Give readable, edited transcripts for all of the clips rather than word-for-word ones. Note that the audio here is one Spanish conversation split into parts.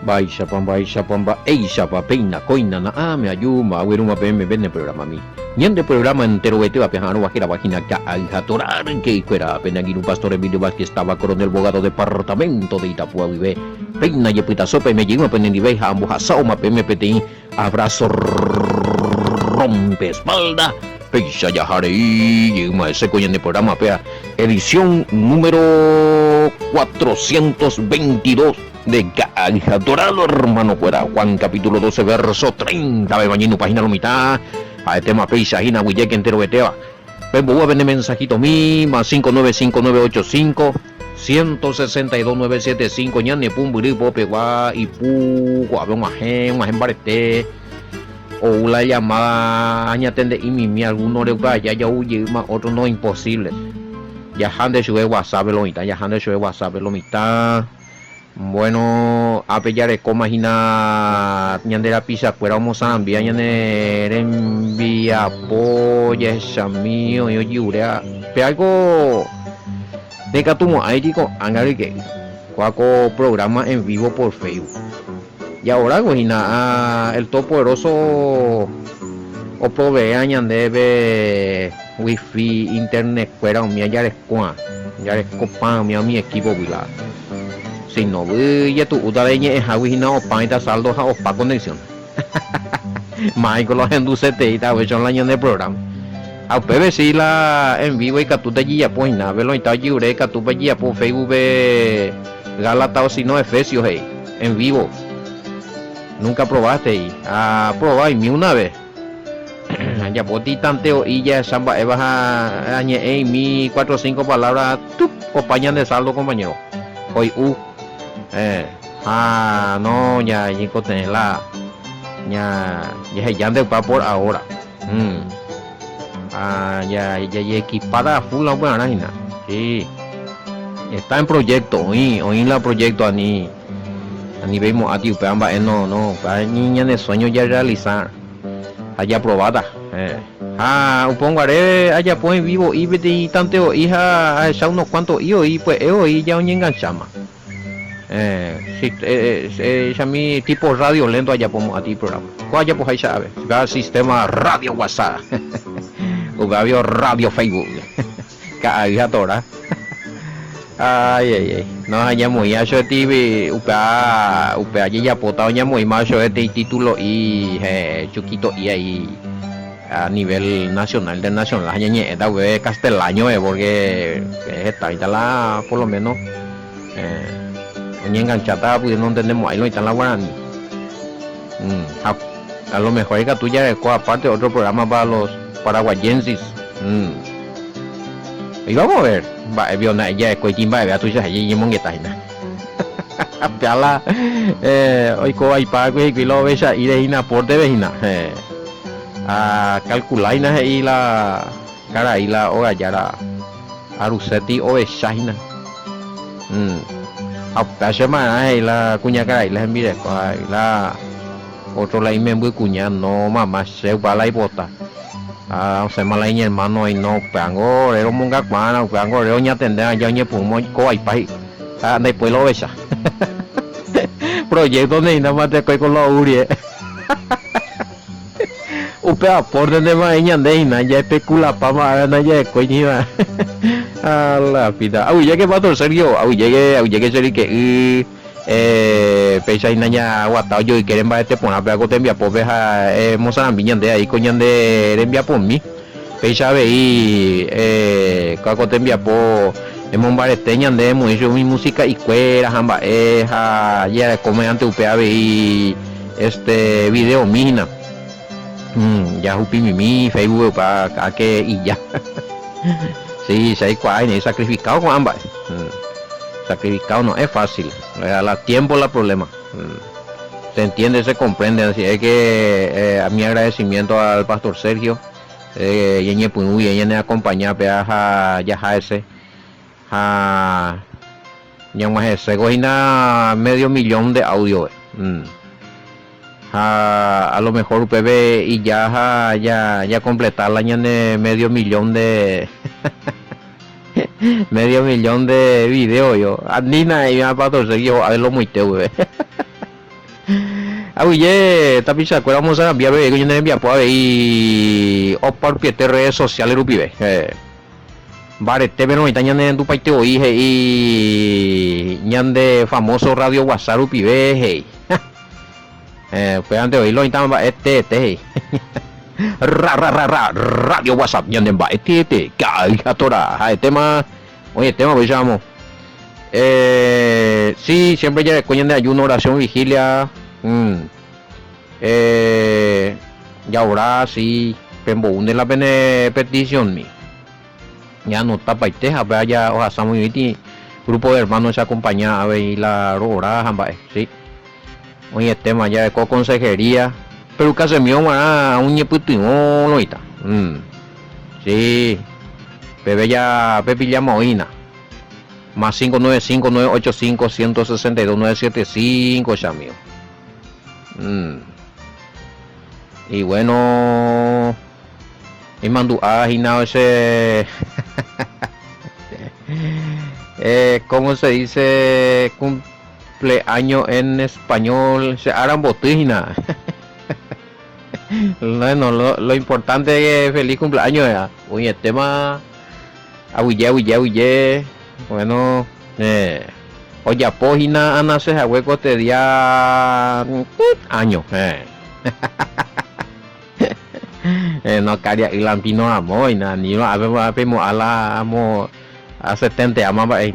Baisha pamba, eisha peina, coina, na me ayuma, wiruma pm, vende programa mi. Niente programa entero vete va pejano va la página que aljatorar que fuera penaguiru pastor Emilio Vázquez estaba coronel abogado departamento de Itapúa vive. Peina y pita sopa me llegó pendiente ve ambos asao ma PMPTI abrazo rompe espalda. Peisha ya harei y ese coño de programa pea edición número 422 de Caja Dorado, hermano fuera Juan capítulo 12 verso 30 de bañino página lo mitad a este tema peisajina huille que entero beteba pembo vende mensajito mi más 595985 162975 ñane pumburi pope gua y pu guabe un barete o la llamada añatende y mi alguno le vaya ya huye más otro no imposible ya hande sube WhatsApp lo mitad ya hande sube WhatsApp lo mitad. Bueno, a pellar de coma hina ñandera pisa fuera vamos a enviar ñandera envía polla esa mío yo yurea pe algo de catumo ahí chico angari que cuaco programa en vivo por Facebook y ahora hina el todopoderoso o provea ñandebe wifi internet fuera un ya les copa mi equipo vilado. Si no ya tu udareña es hawina o paita saldo o pa conexión. Michael los endulcete y ta versión la de programa. A pebe si la en vivo y catuta ya pues nada, velo y ta yure catupa ya por Facebook Galata o si no Efesios hey, en vivo. Nunca probaste y a probar mi una vez. Ya por ti tanteo y ya samba baja añe mi 4 o 5 palabras tu compañía de saldo compañero. Hoy no ya chico tenés la ya de pa por ahora ya equipada full la buena sí está en proyecto hoy la proyecto a ni vemos a ti peamba no para niña de sueño ya realizar allá probada pongo haré allá pues vivo y tanteo hija ya unos cuantos y pues hoy ya un enganchama ya mi tipo radio lento allá pongo a ti programa cuál pues ahí sabe va sistema radio WhatsApp o radio Facebook cada tora ay no allá muy ya TV upea allí ya potado ya muy macho este título y chuquito y ahí a nivel nacional internacional año esta web castellano porque está la por lo menos enganchada pues no entendemos ahí no está la guaraní a lo mejor es que tú ya aparte otro programa para los paraguayenses y vamos a ver va vio na ya coitimba vea tú ya allí mongueta ina piala hoy co hay pago y lo ves ahí de ina por de vecina a calcular y la cara y la hora ya la aruseti o shaina a semana y la cuña cara y la envía la otro la miembro cuña no mamá se va la bota se mala y hermano y no pango era monga cuana pango era ña tender ya ñe pumo co hay pai después lo ves proyecto ni nada más te con la urie upea por donde más ñandeina ya especula para na ya coñiva a la vida ya que va todo serio llegué serio que pesa inaña guatao yo y quieren va este poner para que te envía por veja mozambique ñande ahí coñande envía por mí pesa ve y cuando te envía por hemos barete ñande hemos hecho mi música y cuera jamba ya como antes upea ve y este video mina ya upi mi Facebook para que y ya sí se hay cuál sacrificado con ambas sacrificado no es fácil a tiempo la problema se entiende se comprende así es que a mi agradecimiento al pastor Sergio y en Punu y en acompañar a ya ese ya más ese cogina medio millón de audio a lo mejor UPB y ya completar la año de medio millón de videos yo Andina y me pasó seguido a verlo muy TV Oye, tapi se acuerdan a enviar que yo no envía pues y o por pie redes sociales rupibe. Vale, te ven ahorita ñande en tu país te oí y ñande famoso radio WhatsApp rupibe hey. Pues antes oí lo intentaba este radio WhatsApp ñande va este gatora el tema oye tema pues llamo sí siempre ya coñen de ayuno oración vigilia y ahora sí pembo une la petición mi ya no tapa y teja vaya o hasta muy bien grupo de hermanos se acompaña a ver la hora jamba sí oye tema ya de consejería pero casi mío a un ñeputín no está sí bebé ya Pepe llama oína más 595-985-162-975 ya mío y bueno y mandó agina ese ¿cómo se dice cumpleaños en español? Se harán botina. Bueno, lo importante es feliz cumpleaños ya. Uy, el tema ahuye. Bueno, oye, pógina ana se hueco te día año. No caria y lampino amo y nada ni no habemos a la amo a 70 amaba y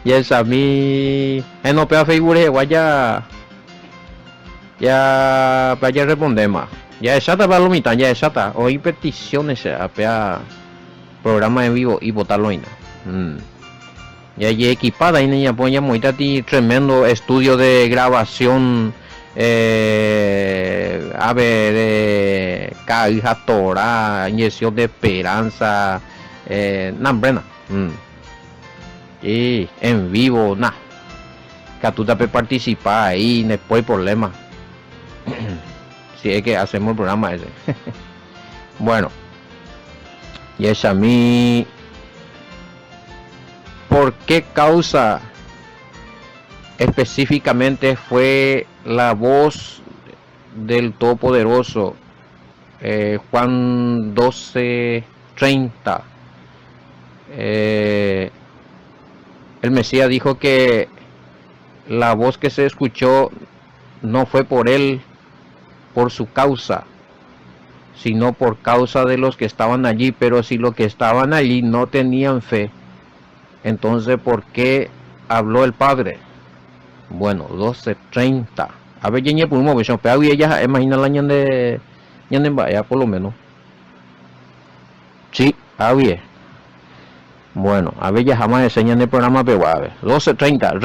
es a mí no pega Facebook guaya ya vaya responder más ya exacta para lo mitad ya exacta oí peticiones a pea programa en vivo y votarlo y ya equipada y niña pues ya muy tremendo estudio de grabación ave de caja Torah, inyección de esperanza, nambrena, y en vivo, nada, que tú te puedes participar ahí, después hay problema, si es que hacemos el programa ese, bueno, y es a mí, ¿por qué causa específicamente fue la voz del Todopoderoso Juan 12:30 el Mesías dijo que la voz que se escuchó no fue por él, por su causa, sino por causa de los que estaban allí. Pero si los que estaban allí no tenían fe, entonces ¿por qué habló el Padre? Bueno, 12:30. A ver, ya por un momento, pero ella imagina la ñande vaya por lo menos. Sí, había. Bueno, a ver, ya jamás enseñan el programa, pero a ver. 12:30.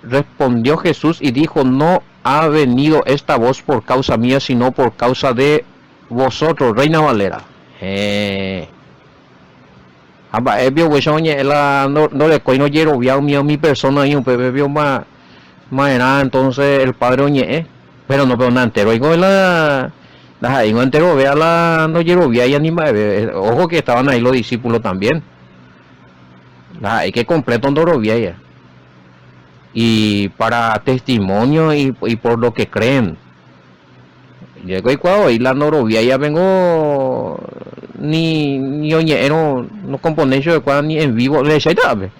Respondió Jesús y dijo: no ha venido esta voz por causa mía, sino por causa de vosotros, Reina Valera. No le coino yero vio mi persona y un bebé vio más era entonces el padre oñe pero no veo nada entero y con la entero vea la no yero vía y anima ojo que estaban ahí los discípulos también hay que completo no vía ya y para testimonio y por lo que creen llego y cuando y la norovia ya vengo ni oye no compone yo de cuando ni en vivo le sabe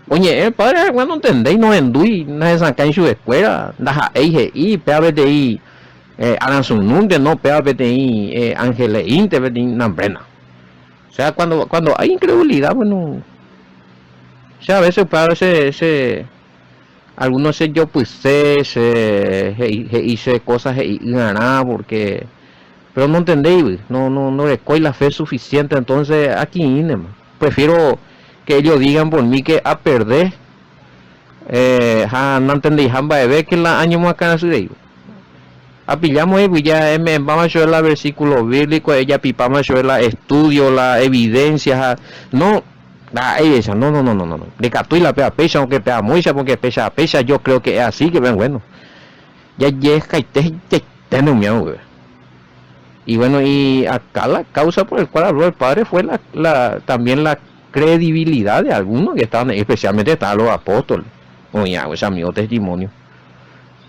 oye padre cuando entendéis no endui no es acá en su escuela da eje y PABTI hagan su nombre no PABTI ángeles inte nambrena o sea cuando hay incredulidad bueno o sea a veces para ese algunos sé yo pues hice cosas y ganar porque pero no entendéis no le coy la fe suficiente entonces aquí prefiero que ellos digan por mí que a perder no entendéis jamba de ver que la año más cara de apillamos y ya vamos a ver el versículo bíblico ella pipamos a ver la estudio la evidencia no esa no de catu y la pea pecha aunque pea mucha porque pecha yo creo que es así que ven bueno ya llega y te no me y bueno y acá la causa por el cual habló el padre fue también la credibilidad de algunos que estaban especialmente estaban los apóstoles Oye, ese amigo testimonio.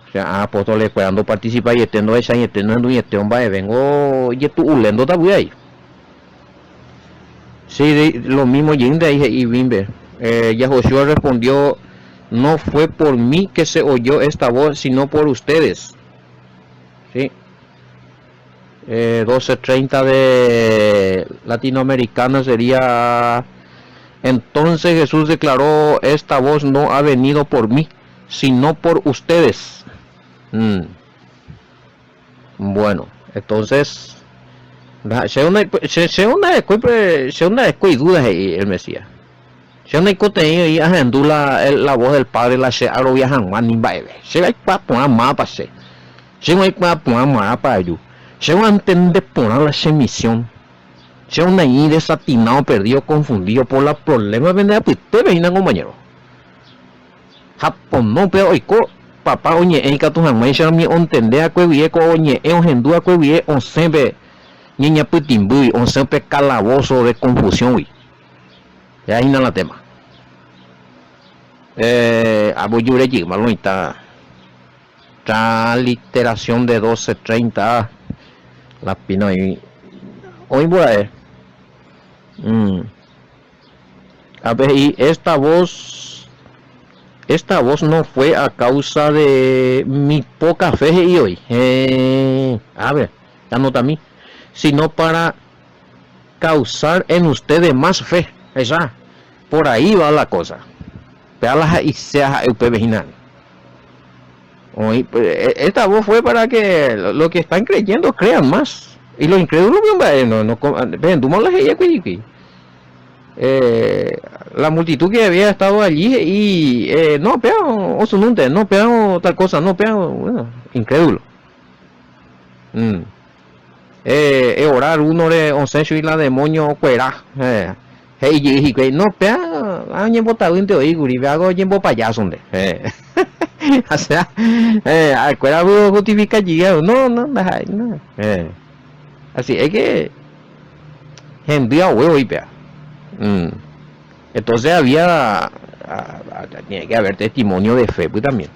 O sea, apóstoles esperando participar y estendo esa y estendo y este hombre vengo y tu ulendo ta ahí. Sí, lo mismo yende ahí y bimbe. Ya Josué respondió, no fue por mí que se oyó esta voz, sino por ustedes. Sí. 12:30 de latinoamericana sería. Entonces Jesús declaró, esta voz no ha venido por mí, sino por ustedes. Bueno, entonces se una dudas ahí el Mesías. Se una contenido y agendó la voz del Padre la se aro viajan más ni baile. Se va a poner más para se. Se va a poner más para ello. Se va a entender poner la semisión. Se una ahí desatinado, perdido, confundido por los problemas de pues te ven compañero. Japón no pero oico papá oye en que tu jamás se me entender a que vie ko oye en hendua que vie on sempre niña putimbu on sempre calabozo de confusión uy. Ya ahí no la tema. Aboyure allí, malonita. Literación de 12:30. La pino ahí. Hoy voy a ver. A ver, y esta voz no fue a causa de mi poca fe y hoy. A ver, ya nota a mí. Sino para causar en ustedes más fe. Esa. Por ahí va la cosa. Veala y sea el pebejinal. Hoy, esta voz fue para que los que están creyendo crean más. Y los incrédulos la multitud que había estado allí y no pero o su nombre no pero tal cosa no pero bueno incrédulo orar uno de once y la demonio fuera hey y no pero hay en botado en teoría y hago en payaso donde o sea acuerda justifica allí no así es que gente a huevo y pea. Entonces tiene que haber testimonio de fe pues también.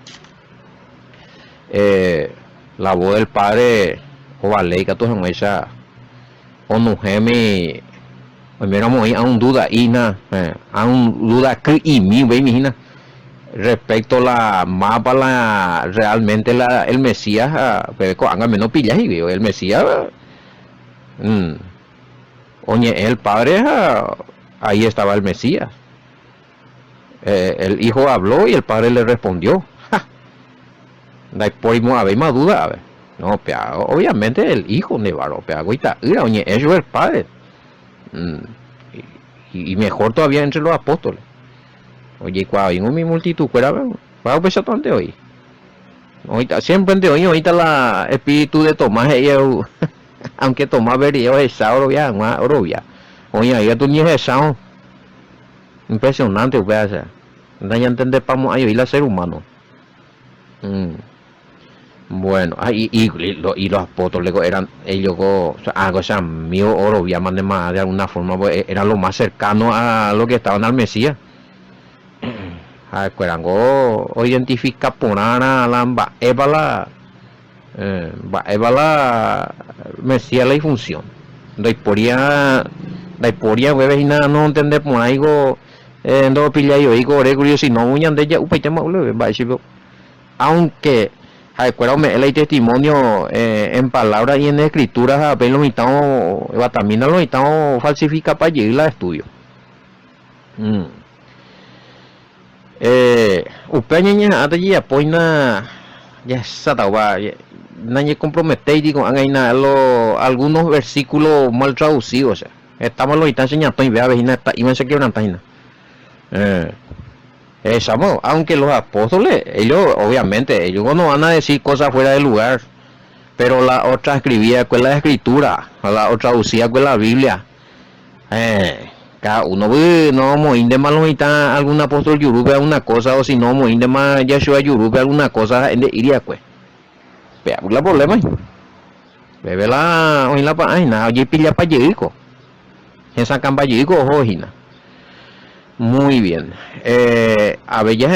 La voz del Padre o vale que todos esa o no geme miramos ahí a un duda ina a un duda y mi imagina respecto a la mapa la realmente el Mesías pero haga menos pillas y el Mesías oye el Padre ahí estaba el Mesías. El hijo habló y el padre le respondió. Por hay más duda, a ver. No, pero obviamente el hijo nevaro, pero agüita, oye, eso es el padre. Y mejor todavía entre los apóstoles. Oye, cuando vino mi multitud, ¿cuál pensar tanto hoy? Ahorita, siempre de hoy, ahorita la espíritu de Tomás, aunque Tomás vería esa orobia, oye, ahí tú ni esa. Impresionante, pues, no hay entender para ayudar al ser humano. Bueno, y los apóstoles eran ellos, algo sea mío oro, más de alguna forma, pues, eran lo más cercano a lo que estaban al Mesías. O identifica por la Mesías la función. Doy podría no entender por algo. No pilla yo digo si no uñan de ella aunque acuérdame el testimonio en palabras y en escrituras apenas lo necesitamos también lo necesitamos falsificar para llegar al estudio upeña hasta ya poina ya sataba nadie compromete digo algunos versículos mal traducidos o sea estamos lo están enseñando y vea vecina y me se quiebran página aunque los apóstoles ellos obviamente ellos no van a decir cosas fuera de lugar pero la otra escribía con la escritura la otra traducía con la Biblia cada uno no vamos a ir de más algún apóstol yurupe alguna cosa o si no vamos a ir de más Yeshua yurupe alguna cosa iría pues vea el problema bebe la hoy la página oye pilla para Jerico esa campa Jerico ojina Muy bien. A ver, ya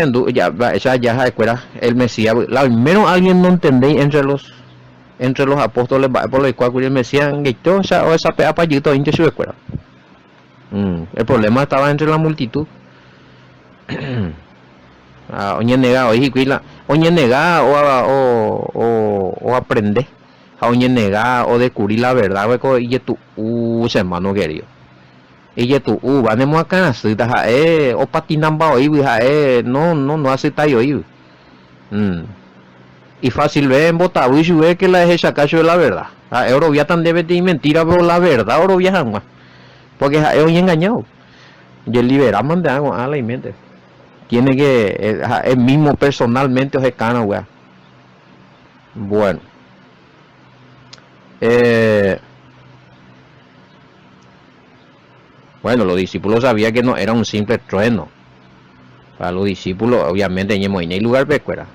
se escuela el Mesías. La primero alguien no entendéis entre los apóstoles por el cual el Mesías gritó, o esa pea para allí todo en su escuela. El problema estaba entre la multitud. Oñe nega hoy cuila, oñe nega o aprende. A oñe nega o descubrir la verdad, hueco y tu hermano querido. Y tu vanemos acá, o patinamba hoy, no hace tallo hoy. Y fácil ver en Botabuy ve que la es cacho de la verdad. Eurovia tan debe de mentira, pero la verdad Eurovia jamás. Porque es hoy engañado. Y el liberamos de algo a la mente. Tiene que, el mismo personalmente os escana, weá. Bueno. Bueno, los discípulos sabían que no era un simple trueno. Para los discípulos, obviamente, en el lugar pecuera.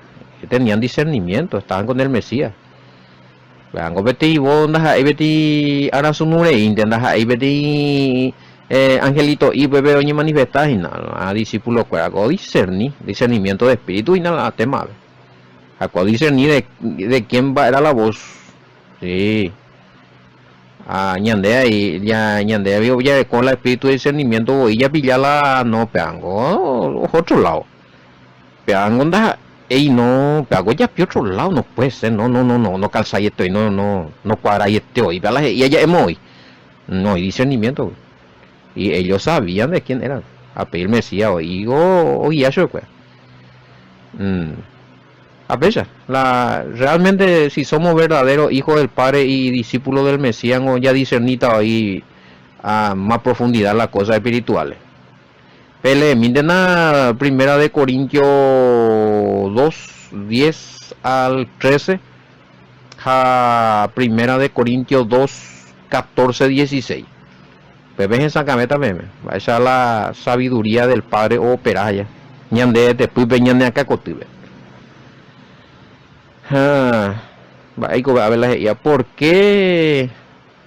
Tenían discernimiento, estaban con el Mesías. Vean, vete vos ahí vete ahora su nombre intentas ahí vete angelito y bebé oñe manifestas y nada, a discípulos cuera discernimiento de espíritu y nada tema. A discernir de quién va era la voz. Sí. Ñandea y ya ñandea vio ya con el espíritu de discernimiento y ya pillarla no peango otro lado. Peango anda ey no peango ya pi otro lado no puede ser no calza y estoy no cuadra y este hoy y ella es muy no hay discernimiento y ellos sabían de quién era a pedir Mesías o ya se fue. A pesar, realmente si somos verdaderos hijos del Padre y discípulos del Mesías, ya discernita ahí a más profundidad las cosas espirituales. Pele, miren a Primera de Corintios 2, 10 al 13, a Primera de Corintios 2, 14, 16. Pues ven esa cameta, meme. Esa es la sabiduría del Padre operaya. Ñande después venían acá cotibe.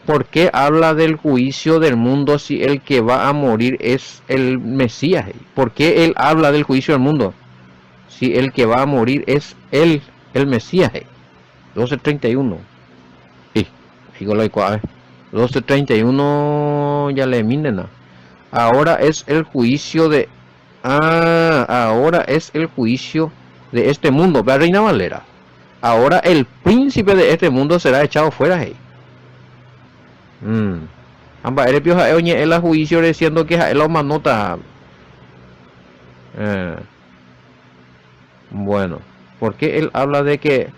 ¿Por qué habla del juicio del mundo si el que va a morir es el Mesías? ¿Por qué él habla del juicio del mundo si el que va a morir es el Mesías? 12:31. Sí, digo lo igual. 12:31 ya le minden. Ahora es el juicio de ahora es el juicio de este mundo. Ve a Reina Valera. Ahora el príncipe de este mundo será echado fuera. Amba eres pioja oñe el juicio diciendo que es la manota. Bueno, porque él habla de que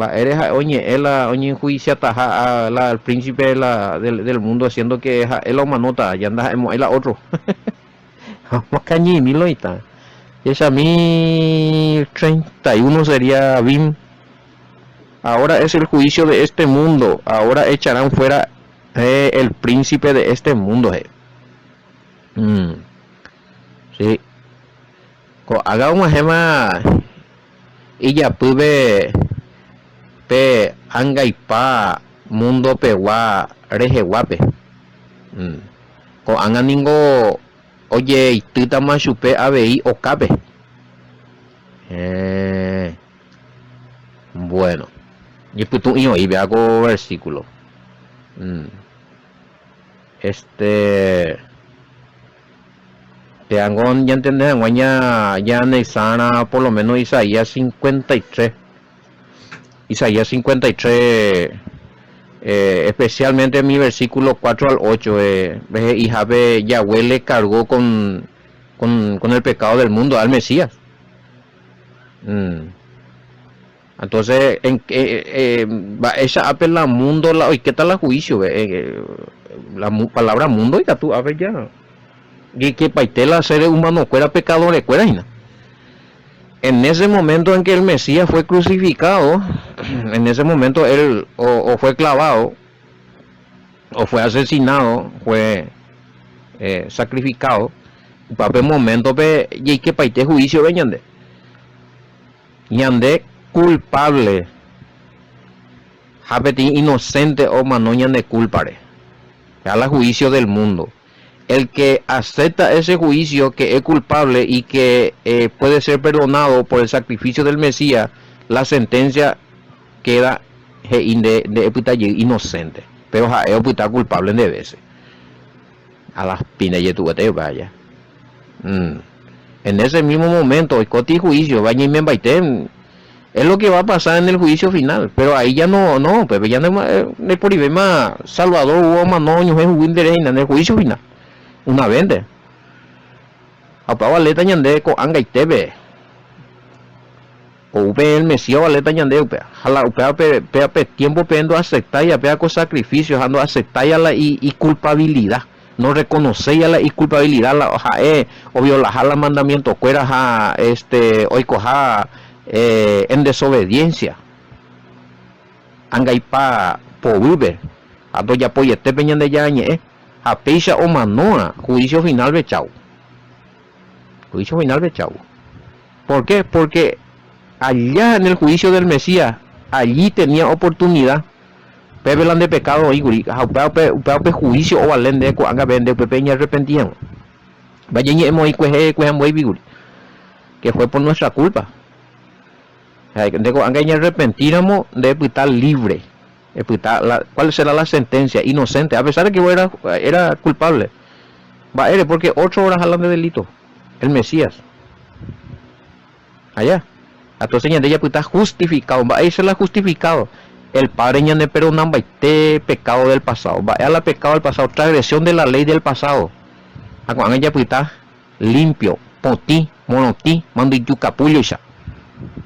va eres oñe el oñe juicio ataja al príncipe del mundo haciendo que es la manota ya anda el otro. Vamos cañi milo y tal. Esa 1031 sería BIM. Ahora es el juicio de este mundo. Ahora echarán fuera el príncipe de este mundo. Sí. Haga una gema. Y ya pude. Pe angaipa mundo pewa rejeguape. Haga ningo. Oye, y tú también chupe ABI o cabe. Bueno. Y pues tú y ve hago versículo. Te hago ya entender, ya anexana por lo menos Isaías 53. Isaías 53. Especialmente en mi versículo 4 al 8, y Yahweh le cargó con el pecado del mundo al Mesías. Entonces esa apela mundo y qué tal la juicio la palabra mundo ya tú a ver ya y que paitela ser humano fuera pecador fuera en ese momento en que el Mesías fue crucificado, en ese momento él o fue clavado, o fue asesinado, fue sacrificado, para el momento y que paite juicio veñande, ñande culpable, japeti inocente o manoñan de culpare, a la juicio del mundo. el que acepta ese juicio que es culpable y que puede ser perdonado por el sacrificio del Mesías, la sentencia queda de inocente, pero es culpable de veces. A las pines y tu vaya. En ese mismo momento, el coti juicio, vaya y me baiten. Es lo que va a pasar en el juicio final, pero ahí ya no, pues ya no es por ahí más Salvador hubo manoños en el juicio final. Una vende. Apa valeta ñande ko anga itebe. O upe el Mesías valeta ñande upe. Jala upe pe tiempo pendo aceptar y apea con sacrificio, ando aceptar la y culpabilidad. No reconocer la y culpabilidad la obvio la jala mandamiento cuera ja hoy coja en desobediencia. Anga ipa poube. Ando ya poyete peñande ya a pecha o manoa, juicio final bechau. Juicio final bechau. ¿Por qué? Porque allá en el juicio del Mesías, allí tenía oportunidad. Pebelan de pecado y guri, pe juicio o valende ko anga vende pepeña arrepentían. Vaya y hemos que fue por nuestra culpa. De ko anga arrepentiramos de estar libre. ¿Cuál será la sentencia? Inocente, a pesar de que era culpable. Va a porque 8 horas hablan de delito. El Mesías. Allá. Entonces ya está justificado. Va a ser justificado. El Padre ya ne perdonan baite pecado del pasado. Va a la pecado del pasado. Transgresión de la ley del pasado. Cuando ya está limpio. Poti, monoti, mando y capullo ya.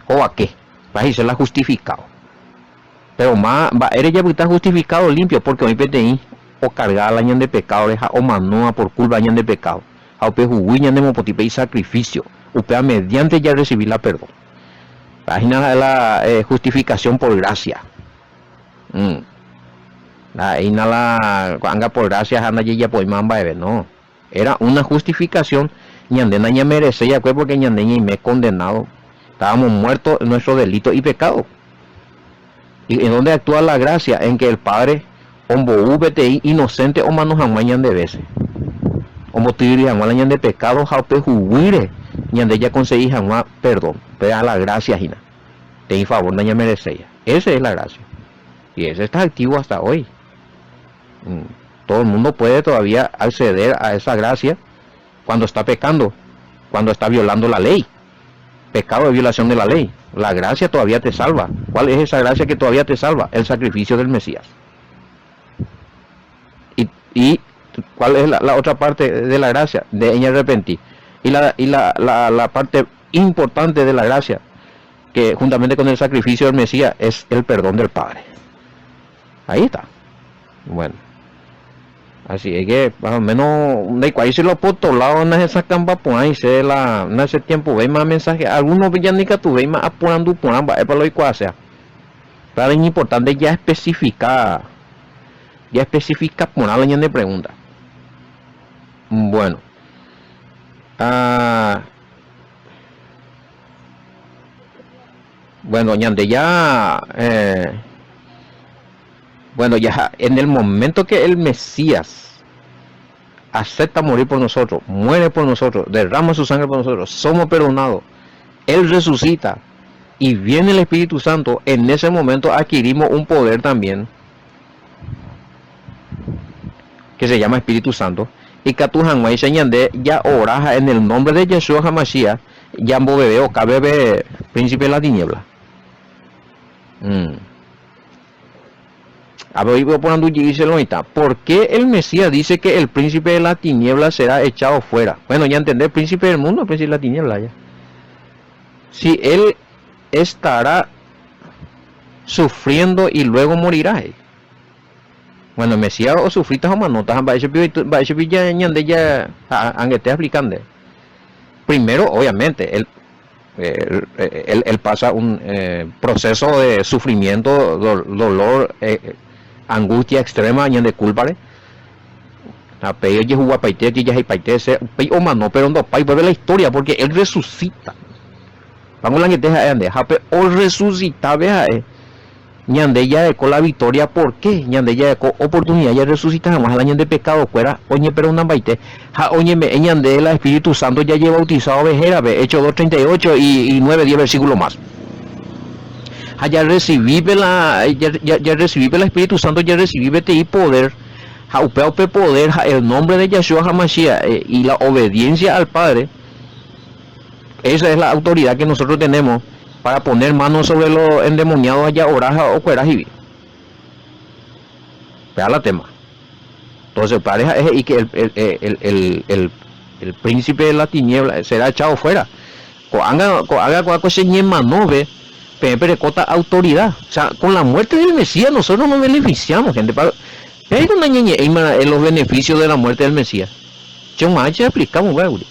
¿O a qué? Va a ser justificado. Pero más va a ya está justificado limpio porque hoy PTI o cargar la ñan de pecado deja o manoa por culpa ñan de pecado a upe juguiñan de mopotipe y sacrificio upea mediante ya recibir la perdón. Página de la justificación por gracia. La inhala anga por gracia anda ya pues mamba no era una justificación ñandena ña merece ya pues porque ñandena y me condenado estábamos muertos en nuestro delito y pecado. ¿Y en dónde actúa la gracia? En que el Padre, ombo VTI, inocente o manos amañan de veces. Ombo tiri amañan de pecado, jaupe juguire, ñande ya conseguí jamás perdón. Pero a la gracia, Gina. Ten favor, no ya merece ya. Esa es la gracia. Y ese está activo hasta hoy. Todo el mundo puede todavía acceder a esa gracia cuando está pecando, cuando está violando la ley. Pecado de violación de la ley. La gracia todavía te salva. ¿Cuál es esa gracia que todavía te salva? El sacrificio del Mesías. ¿Y cuál es la otra parte de la gracia? De ella arrepentir. Y la parte importante de la gracia, que juntamente con el sacrificio del Mesías, es el perdón del Padre. Ahí está. Bueno. Así es que más o menos de cuál se lo puedo lado en esa campa por ahí se en ese tiempo ve más mensajes algunos villanicas tu ve más apurando por ambas es para lo que sea pero es importante ya especificar por la línea de pregunta. Bueno bueno ñande ya bueno, ya en el momento que el Mesías acepta morir por nosotros, muere por nosotros, derrama su sangre por nosotros, somos perdonados, Él resucita y viene el Espíritu Santo, en ese momento adquirimos un poder también que se llama Espíritu Santo y que tu janguay señande ya oraja en el nombre de Yeshua HaMashiach, ya bebé o cabebe príncipe de la tiniebla. A ver, voy a poner ahorita. ¿Por qué el Mesías dice que el príncipe de la tiniebla será echado fuera? Bueno, ya entendé, el príncipe del mundo, el príncipe de la tiniebla ya. Si él estará sufriendo y luego morirá. Bueno, el Mesías o sufritas o manotas, va a ya explicando. Primero, obviamente, él pasa un proceso de sufrimiento, dolor, angustia extrema de culpa a pedir que jugar paite ya hay paite o mano pero no pai vuelve la historia porque él resucita vamos la que deja o resucita vea ñande ya de con la victoria, ¿por qué? Ñande ya de con oportunidad ya resucitar más al año de pecado fuera, oye, pero una baite, ja, oye, me ñande el Espíritu Santo ya lleva bautizado vejera, ve, Hechos 2:38 y 9-10 versículos más. Ya recibí ya recibí el Espíritu Santo, ya recibí y poder, ja, upe poder, ja, el nombre de Yeshua HaMashiach y la obediencia al Padre. Esa es la autoridad que nosotros tenemos para poner manos sobre los endemoniados allá, oraja o cuerajibi. Vea la tema. Entonces, pareja es y que el príncipe de la tiniebla será echado fuera. Haga cosa manove, pero cota autoridad. O sea, con la muerte del Mesías nosotros nos beneficiamos, gente. Hay una ñeñe en los beneficios de la muerte del Mesías. Yo más ya explicamos, güey.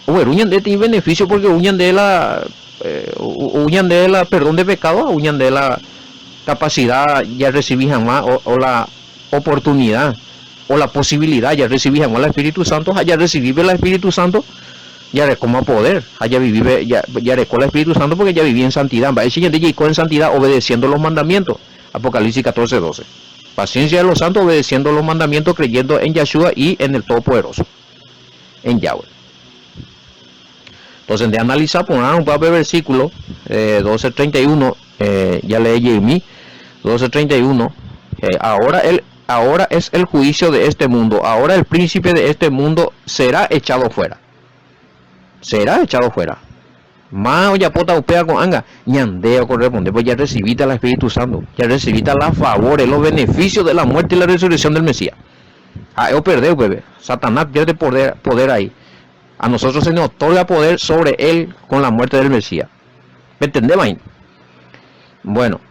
Uñan de tiene beneficio porque uñan de la perdón de pecado, uñan de la capacidad ya recibí jamás o la oportunidad o la posibilidad ya recibí jamás el Espíritu Santo, ya recibí el Espíritu Santo, ya de como poder, ya viví ya de con el Espíritu Santo porque ya viví en santidad, va ese gente llegó en santidad obedeciendo los mandamientos, Apocalipsis 14:12. Paciencia de los santos obedeciendo los mandamientos, creyendo en Yeshua y en el Todopoderoso, en Yahweh. Entonces, de analizar, poner un par de versículos, 12:31, ya leí Jeremías 12:31, ahora es el juicio de este mundo, ahora el príncipe de este mundo será echado fuera. Será echado fuera. Más ya pota upea con anga, ñandeo corresponde, pues ya recibiste al Espíritu Santo, ya recibiste las favores, los beneficios de la muerte y la resurrección del Mesías. Yo perdí, bebé. Satanás pierde poder ahí. A nosotros se nos otorga poder sobre él con la muerte del Mesías. ¿Me entendés, ahí? Bueno,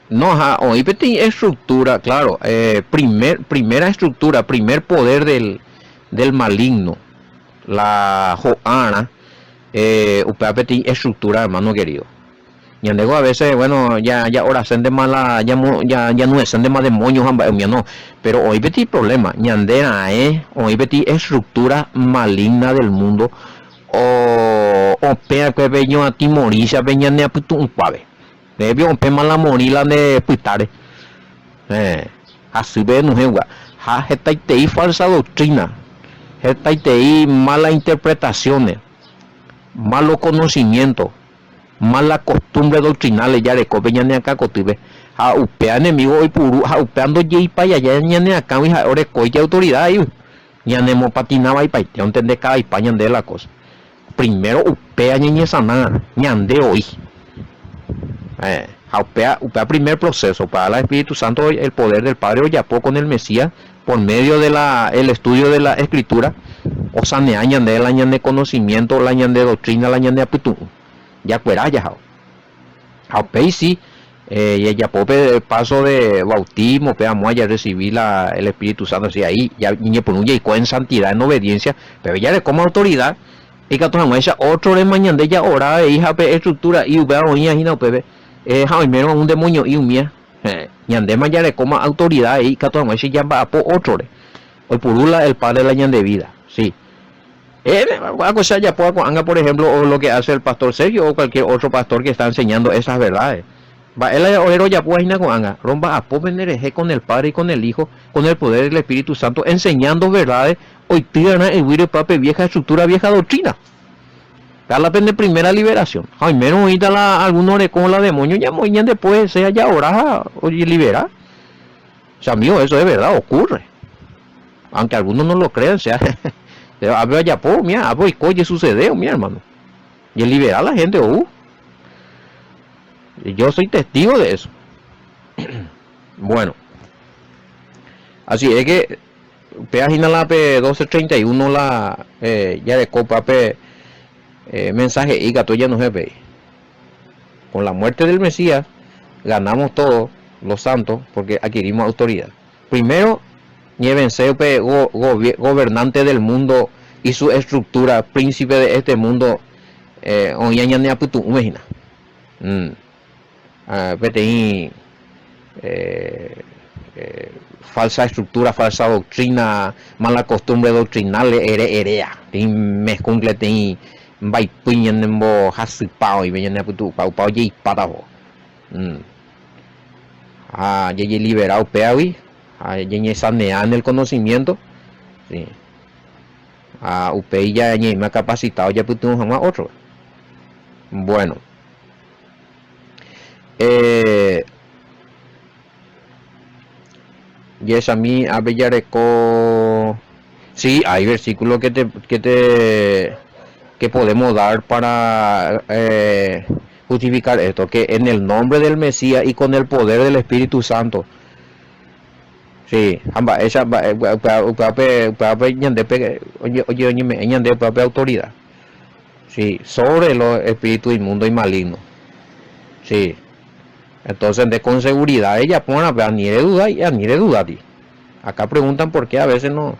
no, hoy tiene estructura, claro, primera estructura, primer poder del maligno, la Joana, tiene estructura, hermano querido. Ya digo a veces, bueno, ya oración de mala, ya no es de más demonios, no, pero hoy betí problema, ñandera hoy betí estructura maligna del mundo, o pea que veño a timorisha, veña ne a putu un cuave, debe un pe mala morila de pitare, así ve no juega, ja jetaitei falsa doctrina, jetaitei mala interpretaciones, malo conocimiento, mala costumbre doctrinales ya de copeña ne acá cotibe a upea enemigo hoy puru a upeando ye pa ya ne acá mi ore coya autoridad ahí ya ne mo patinaba y pa te entender cada y pañan de la cosa primero upea ñe sana ñande hoy upea primer proceso para el Espíritu Santo el poder del Padre hoy apo con el Mesías por medio de el estudio de la Escritura o sanea ñande la ñande conocimiento la ñande doctrina la ñande apitu ya fuera ya sí ya pope el paso de bautismo peamos ya recibí el Espíritu Santo así ahí ya niñe por un ya en santidad en obediencia pero ya de como autoridad y que toda mucha otro de mañana de ya oraba hija pe estructura y vea oía y no pepe menos un demonio y un mía ñandema ya de como autoridad y que toda mucha ya va por otro hoy purula el padre de la ñande vida sí. Cosa ya puedo anga por ejemplo o lo que hace el pastor Sergio o cualquier otro pastor que está enseñando esas verdades va el obrero ya puede ir con anga romba a poner con el Padre y con el Hijo con el poder del Espíritu Santo enseñando verdades hoy tiran el huire pape vieja estructura vieja doctrina da la pena de primera liberación ay menos ahorita algunos con la demonio ya muy bien después sea ya ahora oye libera o sea mío eso es verdad ocurre aunque algunos no lo crean sea a ver ya po mira voy coye sucede mi hermano y el liberar a la gente yo soy testigo de eso bueno así es que página la P1231 la ya de copa mensaje y gato ya no se ve con la muerte del Mesías ganamos todos los santos porque adquirimos autoridad primero llévense gobernante del mundo y su estructura príncipe de este mundo imagina falsa estructura falsa doctrina mala costumbre doctrinal herea mezcungle vai puñen en bo hasipao y veñen putu pau pau ye pata bo ye liberado peawi ye sanean el conocimiento, sí. Upei ya me ha capacitado ya putu jamás otro. Bueno, y es a mí a Bellareco. Sí, hay versículos que podemos dar para justificar esto, que en el nombre del Mesías y con el poder del Espíritu Santo. Sí, esa autoridad. Sí, sobre los espíritus inmundos y malignos. Sí. Entonces, con seguridad ella pone ni de duda y ni de duda. Acá preguntan por qué a veces no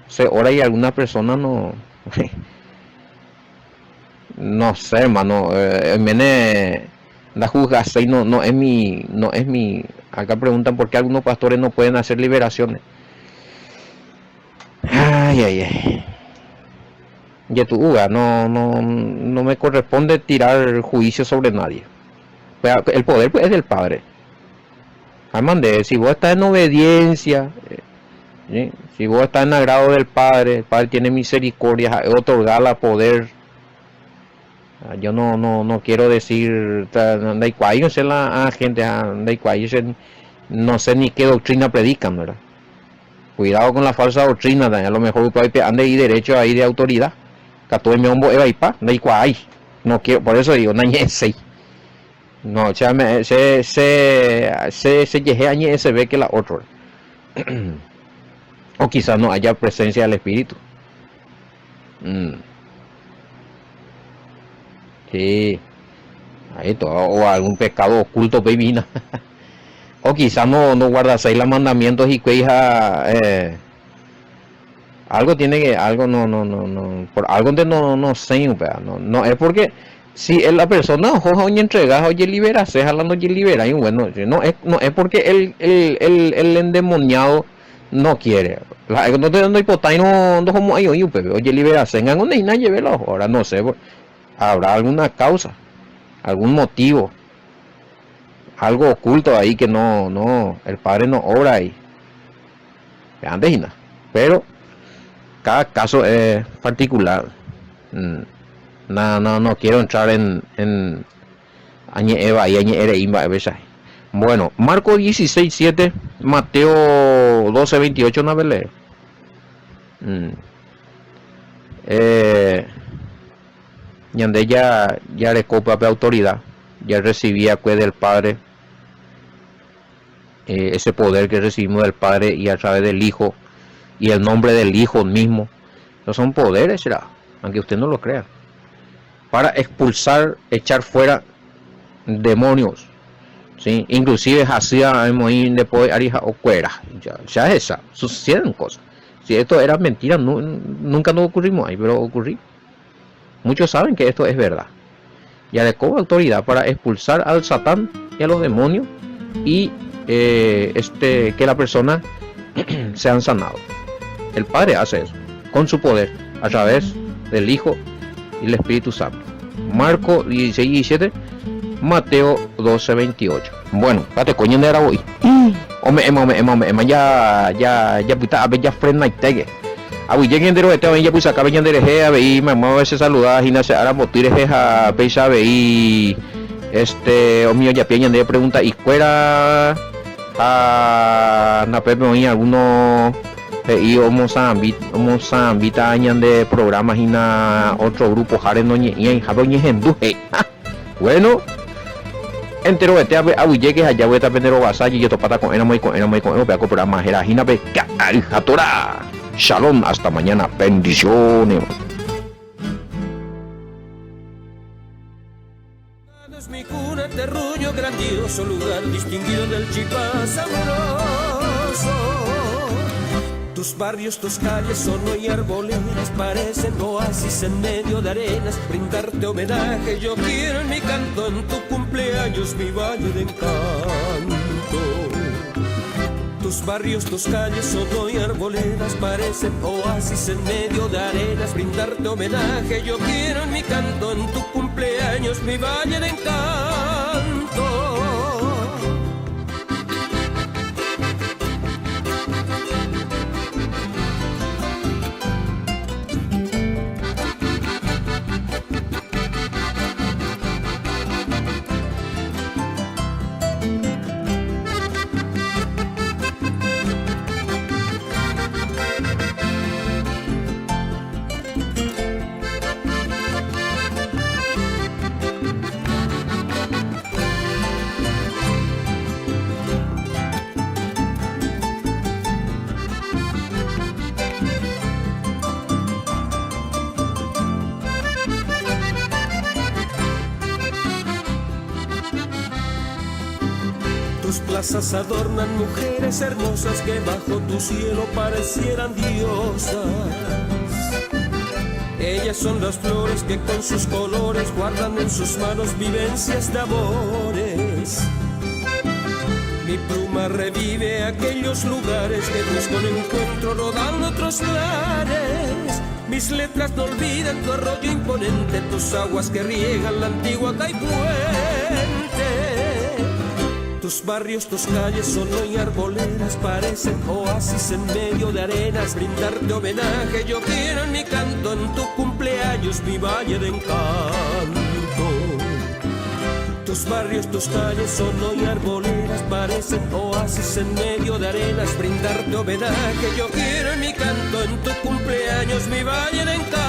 se ora y algunas personas no no sé, hermano, la juzgas y no es mi acá preguntan por qué algunos pastores no pueden hacer liberaciones. Ay. Y tu no me corresponde tirar juicio sobre nadie. El poder pues, es del Padre. Amande, si vos estás en obediencia, ¿sí? Si vos estás en agrado del Padre, el Padre tiene misericordia, otorgarla poder. Yo no quiero decir la gente no sé ni qué doctrina predican, ¿verdad? Cuidado con la falsa doctrina, a lo mejor ande y derecho ahí de autoridad. No quiero, por eso digo, no, se ve que la otra. O quizás no haya presencia del Espíritu. Sí, ahí todo, o algún pecado oculto, baby. O quizás no guardas ahí los mandamientos y cueja algo tiene que, algo no, por algo de no sé, no es porque si la persona oye entrega, oye libera, se jalando y libera, y bueno, no es porque el endemoniado no quiere. No te dando hipotai no como ahí, oye libera, se engan una y nadie ve la ahora no sé, habrá alguna causa, algún motivo, algo oculto ahí que no el Padre no obra ahí. Pero cada caso es particular. No quiero entrar en Añe Eva y Añe Ereimba. Bueno, Marcos 16:7, Mateo 12:28, una vez leer. Yande ya le copa de autoridad, ya recibía pues del Padre, ese poder que recibimos del Padre y a través del Hijo y el nombre del Hijo mismo. No son poderes, será, aunque usted no lo crea, para expulsar, echar fuera demonios, ¿sí? Inclusive hacía después arija o cuera, ya esa, suceden cosas. Si esto era mentira, nunca nos ocurrimos ahí, pero ocurrió. Muchos saben que esto es verdad. Ya le cobra autoridad para expulsar al Satán y a los demonios y que la persona sean sanados. El Padre hace eso con su poder a través del Hijo y el Espíritu Santo. Marcos 16:17, Mateo 12:28. Bueno, pate coño de hoy. Ya puta a ver ya frena y tegue. Abu lleguen de este ya pues acá venían de a ver mamá a veces saludar y nace ahora motires a pesa y o mío ya piensan de pregunta y fuera a na pepe hoy algunos y homo sambita añan de programas y na otro grupo jare no y jaboñe henduje. Bueno, entero este abu llegues allá voy a aprender vasallo y yo topata con era muy con programa era hina be jatora. Shalom, hasta mañana, bendiciones. Es mi cuna, terruño grandioso, lugar distinguido del Chipas amoroso. Tus barrios, tus calles son hoy arboledas, parecen oasis en medio de arenas. Brindarte homenaje, yo quiero en mi canto, en tu cumpleaños mi valle de encanto. Tus barrios, tus calles son hoy arboledas, parecen oasis en medio de arenas. Brindarte homenaje yo quiero en mi canto, en tu cumpleaños mi valle de encanto. Tus plazas adornan mujeres hermosas que bajo tu cielo parecieran diosas. Ellas son las flores que con sus colores guardan en sus manos vivencias de amores. Mi pluma revive aquellos lugares que busco un encuentro rodando otros lares. Mis letras no olvidan tu arroyo imponente, tus aguas que riegan la antigua Caipuente. Tus barrios, tus calles son hoy arboledas, parecen oasis en medio de arenas. Brindarte homenaje yo quiero en mi canto, en tu cumpleaños mi valle de encanto. Tus barrios, tus calles son hoy arboledas, parecen oasis en medio de arenas. Brindarte homenaje yo quiero en mi canto, en tu cumpleaños mi valle de encanto.